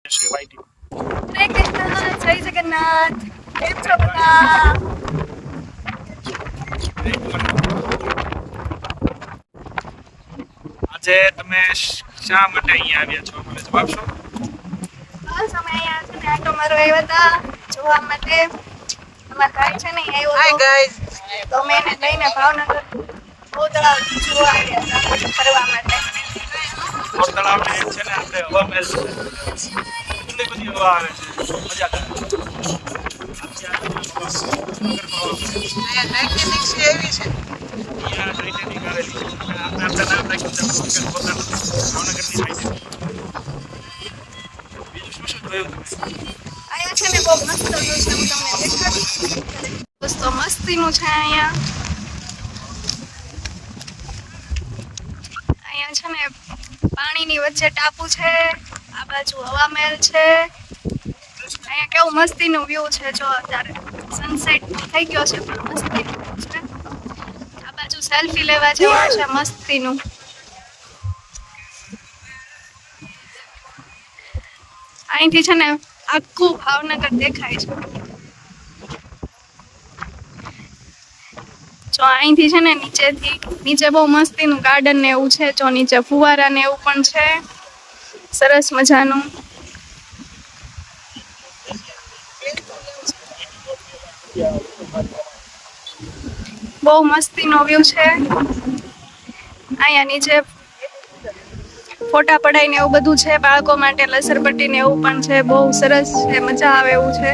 વાઈટી હરે કૃષ્ણ, જય જગન્નાથ. કેમ છો બધા? આજે તમે શા માટે અહીંયા આવ્યા છો મને જવાબ આપશો? બસ અમે અહીંયા છે ને આટો મારવા આવ્યા હતા જોવા માટે. અમારા ભાઈ છે ને ઈ આવ્યો હાય હતો. ગાઈસ. તો અમે એને લઈને ભાવનગર બહુ તળાવ જોવા આવ્યા હતા ફરવા માટે. મોર તળાવને એક છે ને આપણે હવા મહેલ છે. એટલી બધી હવા આવે છે મજા કરે. અહીંયા ટાઇટેનિક છે એવી છે. અહીંયા ટાઇટેનિક આવેલી છે. આપણે નામ રાખ્યું છે ભાવનગરની ટાઇટેનિક. બીજું શું શું જોયું તમે? અહીંયા છે ને બહુ મસ્ત વ્યૂ છે, હું તમને દેખાડું. દોસ્તો મસ્તીનું છે અહીંયા. અહીંયા છે ને પાણીની વચ્ચે ટાપુ છે, આ બાજુ હવા મહેલ છે. અહીંયા કેવું મસ્તીનું વ્યૂ છે, જો અત્યારે સનસેટ થઈ ગયો છે પણ મસ્તીનું છે. આ બાજુ સેલ્ફી લેવા જેવું છે મસ્તીનું. અહીંથી છે ને આખું ભાવનગર દેખાય છે. જો અહીંથી છે ને નીચે બહુ મસ્તીનું ગાર્ડન ને એવું છે, જો નીચે ફુવારા ને એવું પણ છે સરસ મજાનું. બહુ મસ્તીનો વ્યૂ છે. અહીંયા નીચે ફોટા પડાય ને એવું બધું છે, બાળકો માટે લસરપટ્ટી ને એવું પણ છે. બહુ સરસ છે, મજા આવે એવું છે.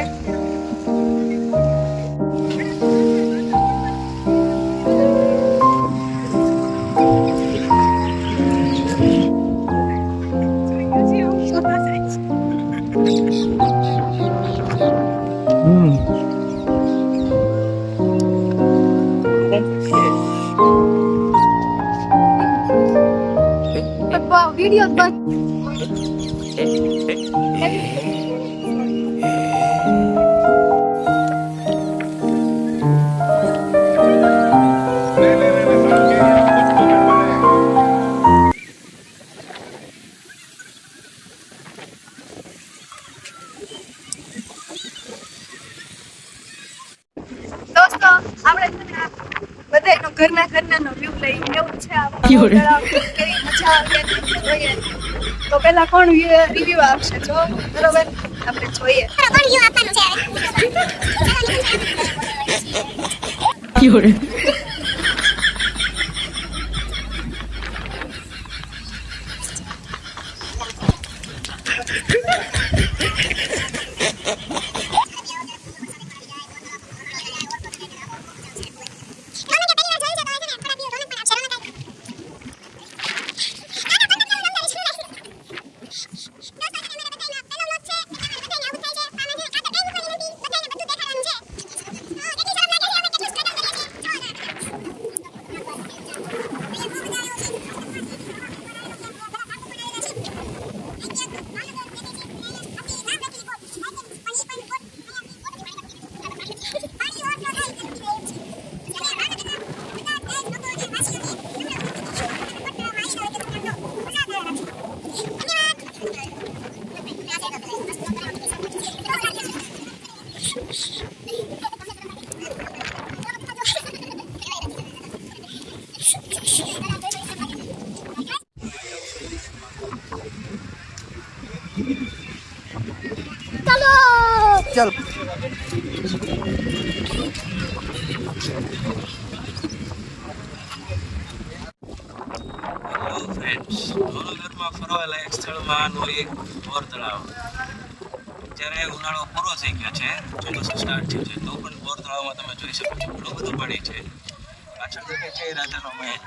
વિડીયો બંધ. દોસ્તો આપણે છે ને બધાયનો ઘરના વ્યૂ લઈ એવું છે. કેવી મજા આવે જોઈએ. તો પેલા કોણ રિવ્યુ આપશે જો બરોબર આપણે જોઈએ. ચાલ. ભાવનગરમાં ફરવા લાયક સ્થળમાંનું એક બોર તળાવ. જ્યારે ઉનાળો પૂરો થઈ ગયો છે, ચોમાસું સ્ટાર્ટ થયું છે, તો પણ બોર તળાવમાં તમે જોઈ શકો છો ઘણું બધું પાણી છે. પાછળ દેખાય છે એ રાજાનો મહેલ.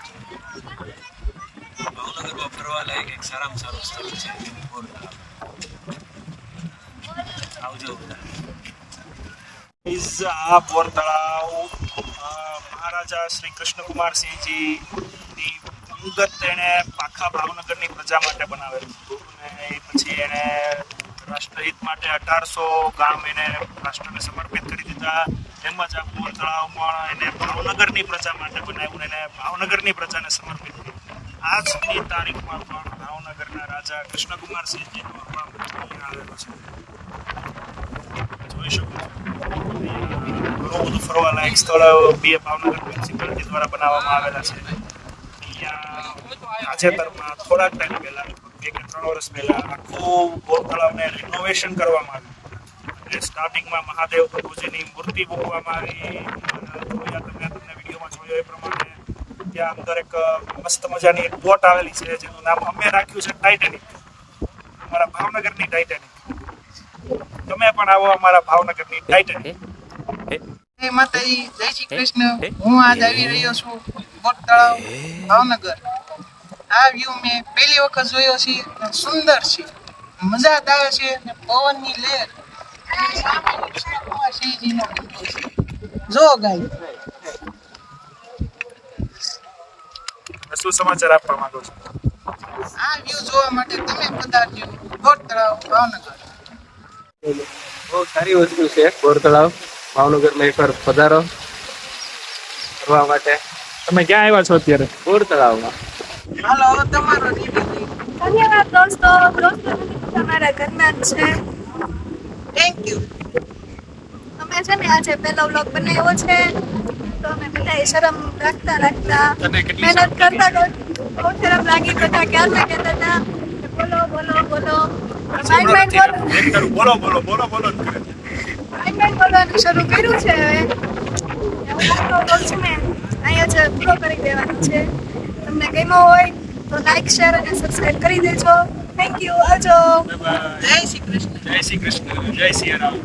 ભાવનગરમાં ફરવા લાયક એક સારામાં સારું સ્થળ છે બોર તળાવ. આવજો બધા. આ બોર તળાવ મહારાજા શ્રી કૃષ્ણકુમારસિંહજીની અંગત તેણે આખા ભાવનગરની પ્રજા માટે બનાવેલું હતું. અને એ પછી એણે રાષ્ટ્રહિત માટે 1800 ગામ એને રાષ્ટ્રને સમર્પિત કરી દીધા. એમ જ આ બોર તળાવ પણ એને ભાવનગરની પ્રજા માટે બનાવ્યું, એને ભાવનગરની પ્રજાને સમર્પિત કર્યું. આજની તારીખમાં પણ ભાવનગરના રાજા કૃષ્ણકુમારસિંહજીનો પણ અહીંયા આવેલો છે. જોઈ શકો છો ઘણું બધું ફરવાલાયક સ્થળ બે ભાવનગર મ્યુનિસિપાલિટી દ્વારા બનાવવામાં આવેલા છે. અહીંયા તાજેતરમાં થોડાક ટાઈમ પહેલા 2 કે 3 વર્ષ પહેલા આખું બોર તળાવને રિનોવેશન કરવામાં આવ્યું અને સ્ટાર્ટિંગમાં મહાદેવ પ્રભુજીની મૂર્તિ મૂકવામાં આવી. જોયા તમને વિડીયોમાં જોયો એ પ્રમાણે ત્યાં અંદર એક મસ્ત મજાની એક બોટ આવેલી છે જેનું નામ અમે રાખ્યું છે ટાઇટેનિક, અમારા ભાવનગરની ટાઇટેનિક. તમે પણ આવો અમારા ભાવનગરની ટાઇટેનિક. જય માતાજી, જય શ્રી કૃષ્ણ. હું આજ આવી રહ્યો છું બોટ તળાવ ભાવનગર. આ વ્યૂ મેં પહેલી વખત જોયો છે અને સુંદર છે, મજા જ આવે છે અને પવનની લહેર અને સામે કૃષ્ણકુમારસિંહજીનો ડુંગર છે. જો ગાય શું સમાચાર આપવા માંગો છો? આ વ્યૂ જોવા માટે તમે પધારજો બોટ તળાવ ભાવનગર. બહુ સારી વસ્તુ છે બોર તળાવ ભાવનગરમાં. એકવાર પધારો ફરવા માટે તમે ક્યાં આવ્યા છો અત્યારે? બોર તળાવમાં. હાલો હવે તમારો રિવ્યુ. ધન્યવાદ દોસ્તો. તમારા ઘરના જ છે. Thank you. અમે છે ને આજે પહેલો વ્લોગ બનાવ્યો છે તો અમે બધા શરમ રાખતા મહેનત કરતા બહુ શરમ લાગી. બધા ક્યારના કહેતા હતા કે બોલો બોલવાનું શરૂ કર્યું છે. હવે વ્લોગ છે ને અહીંયા જ પૂરો કરી દેવાનો છે. તમને ગમ્યો હોય તો લાઈક, શેર અને સબસ્ક્રાઇબ કરી દેજો. Thank you. આવજો. જય શ્રી કૃષ્ણ. જય શ્રી કૃષ્ણ, જય સિયારામ.